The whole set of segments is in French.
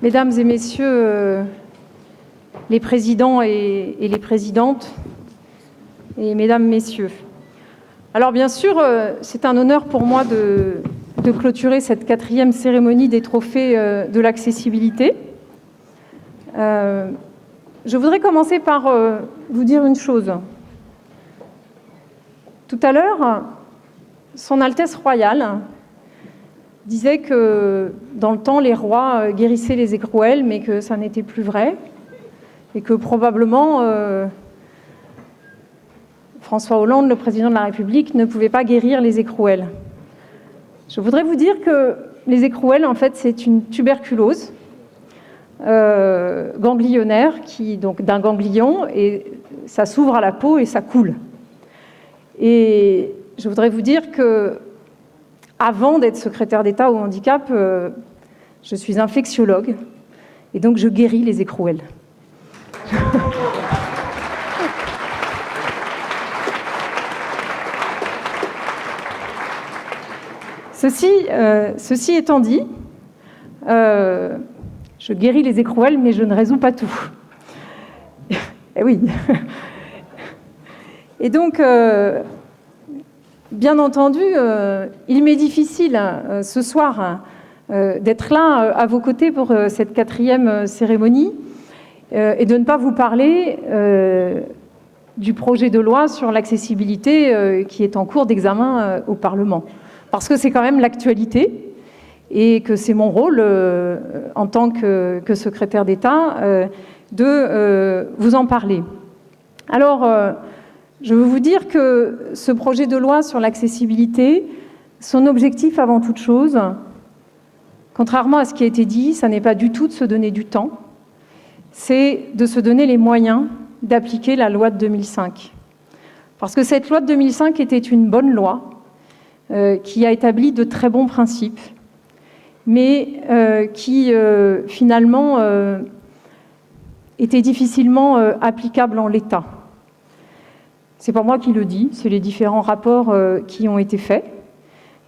Mesdames et messieurs les présidents et les présidentes, et mesdames, messieurs. Alors bien sûr, c'est un honneur pour moi de clôturer cette 4e cérémonie des trophées de l'accessibilité. Je voudrais commencer par vous dire une chose. Tout à l'heure, Son Altesse Royale disait que dans le temps, les rois guérissaient les écrouelles, mais que ça n'était plus vrai, et que probablement François Hollande, le président de la République, ne pouvait pas guérir les écrouelles. Je voudrais vous dire que les écrouelles, en fait, c'est une tuberculose ganglionnaire, donc d'un ganglion, et ça s'ouvre à la peau et ça coule. Et je voudrais vous dire que avant d'être secrétaire d'État au handicap, je suis infectiologue, et donc je guéris les écrouelles. Ceci étant dit, je guéris les écrouelles, mais je ne résous pas tout. Eh oui. Et donc, bien entendu, il m'est difficile ce soir d'être là à vos côtés pour cette 4e cérémonie et de ne pas vous parler du projet de loi sur l'accessibilité qui est en cours d'examen au Parlement. Parce que c'est quand même l'actualité et que c'est mon rôle en tant que secrétaire d'État de vous en parler. Alors, je veux vous dire que ce projet de loi sur l'accessibilité, son objectif avant toute chose, contrairement à ce qui a été dit, ça n'est pas du tout de se donner du temps, c'est de se donner les moyens d'appliquer la loi de 2005. Parce que cette loi de 2005 était une bonne loi qui a établi de très bons principes, mais qui finalement était difficilement applicable en l'état. C'est pas moi qui le dis, c'est les différents rapports qui ont été faits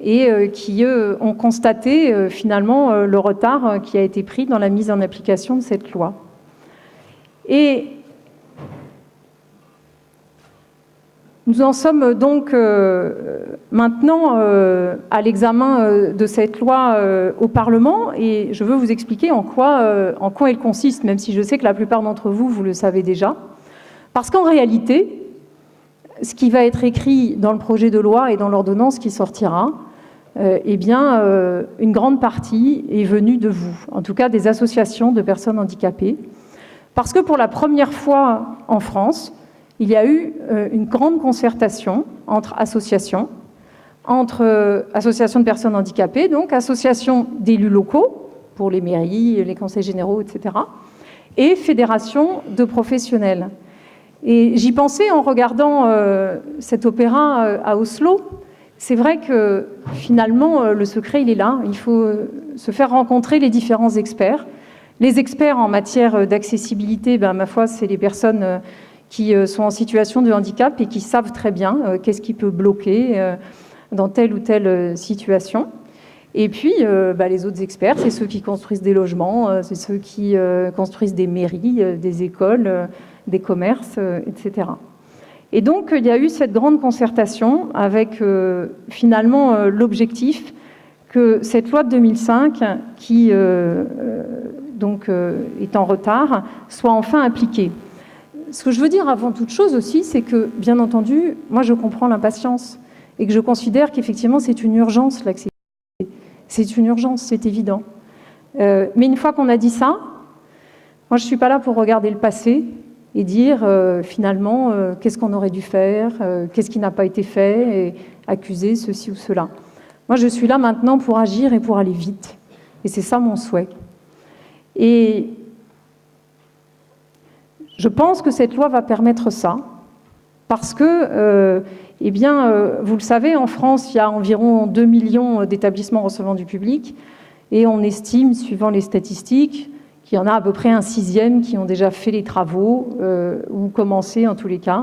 et qui ont constaté finalement le retard qui a été pris dans la mise en application de cette loi. Et nous en sommes donc maintenant à l'examen de cette loi au Parlement et je veux vous expliquer en quoi elle consiste, même si je sais que la plupart d'entre vous, vous le savez déjà. Parce qu'en réalité, ce qui va être écrit dans le projet de loi et dans l'ordonnance qui sortira, eh bien, une grande partie est venue de vous, en tout cas des associations de personnes handicapées. Parce que pour la première fois en France, il y a eu une grande concertation entre associations de personnes handicapées, donc associations d'élus locaux, pour les mairies, les conseils généraux, etc., et fédérations de professionnels. Et j'y pensais en regardant cet opéra à Oslo. C'est vrai que finalement, le secret, il est là. Il faut se faire rencontrer les différents experts. Les experts en matière d'accessibilité, ma foi, c'est les personnes qui sont en situation de handicap et qui savent très bien qu'est-ce qui peut bloquer dans telle ou telle situation. Et puis, les autres experts, c'est ceux qui construisent des logements, c'est ceux qui construisent des mairies, des écoles, des commerces, etc. Et donc, il y a eu cette grande concertation avec finalement l'objectif que cette loi de 2005, qui donc est en retard, soit enfin appliquée. Ce que je veux dire avant toute chose aussi, c'est que, bien entendu, moi je comprends l'impatience et que je considère qu'effectivement c'est une urgence l'accessibilité. C'est une urgence, c'est évident. Mais une fois qu'on a dit ça, moi je ne suis pas là pour regarder le passé et dire finalement qu'est-ce qu'on aurait dû faire, qu'est-ce qui n'a pas été fait, et accuser ceci ou cela. Moi je suis là maintenant pour agir et pour aller vite. Et c'est ça mon souhait. Et je pense que cette loi va permettre ça, parce que, vous le savez, en France, il y a environ 2 millions d'établissements recevant du public, et on estime, suivant les statistiques, qu'il y en a à peu près un 6e qui ont déjà fait les travaux, ou commencé en tous les cas,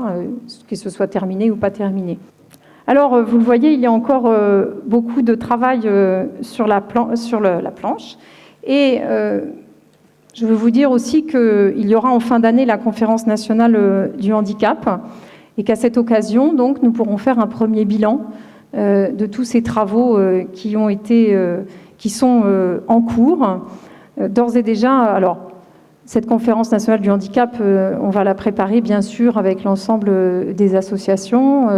que ce soit terminé ou pas terminé. Alors, vous le voyez, il y a encore beaucoup de travail sur la planche, et Je veux vous dire aussi qu'il y aura en fin d'année la conférence nationale du handicap et qu'à cette occasion, donc, nous pourrons faire un premier bilan de tous ces travaux qui sont en cours. D'ores et déjà, alors, cette conférence nationale du handicap, on va la préparer bien sûr avec l'ensemble des associations,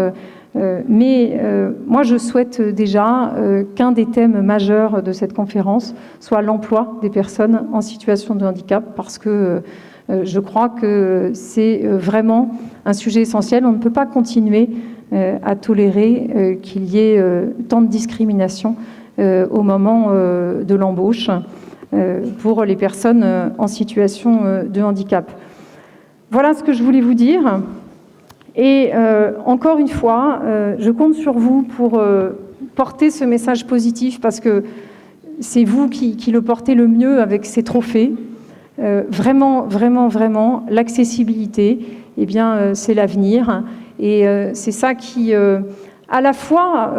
mais moi je souhaite déjà qu'un des thèmes majeurs de cette conférence soit l'emploi des personnes en situation de handicap, parce que je crois que c'est vraiment un sujet essentiel. On ne peut pas continuer à tolérer qu'il y ait tant de discrimination au moment de l'embauche pour les personnes en situation de handicap. Voilà ce que je voulais vous dire. Et encore une fois, je compte sur vous pour porter ce message positif, parce que c'est vous qui le portez le mieux avec ces trophées. Vraiment, vraiment, vraiment, l'accessibilité, eh bien, c'est l'avenir. Et c'est ça qui, à la fois,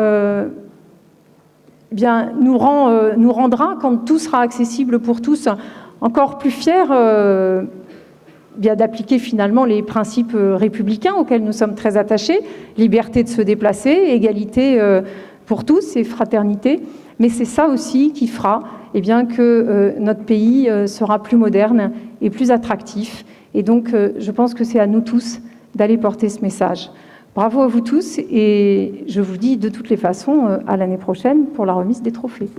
eh bien, nous rendra, quand tout sera accessible pour tous, encore plus fiers bien d'appliquer finalement les principes républicains auxquels nous sommes très attachés, liberté de se déplacer, égalité pour tous et fraternité. Mais c'est ça aussi qui fera eh bien, que notre pays sera plus moderne et plus attractif. Et donc, je pense que c'est à nous tous d'aller porter ce message. Bravo à vous tous, et je vous dis de toutes les façons à l'année prochaine pour la remise des trophées.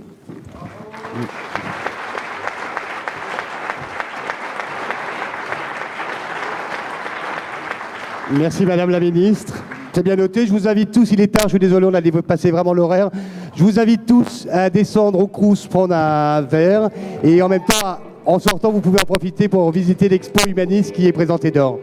Merci Madame la Ministre. C'est bien noté. Je vous invite tous, il est tard, je suis désolé, on a dépassé vraiment l'horaire. Je vous invite tous à descendre au Crous, prendre un verre. Et en même temps, en sortant, vous pouvez en profiter pour visiter l'expo humaniste qui est présentée dehors.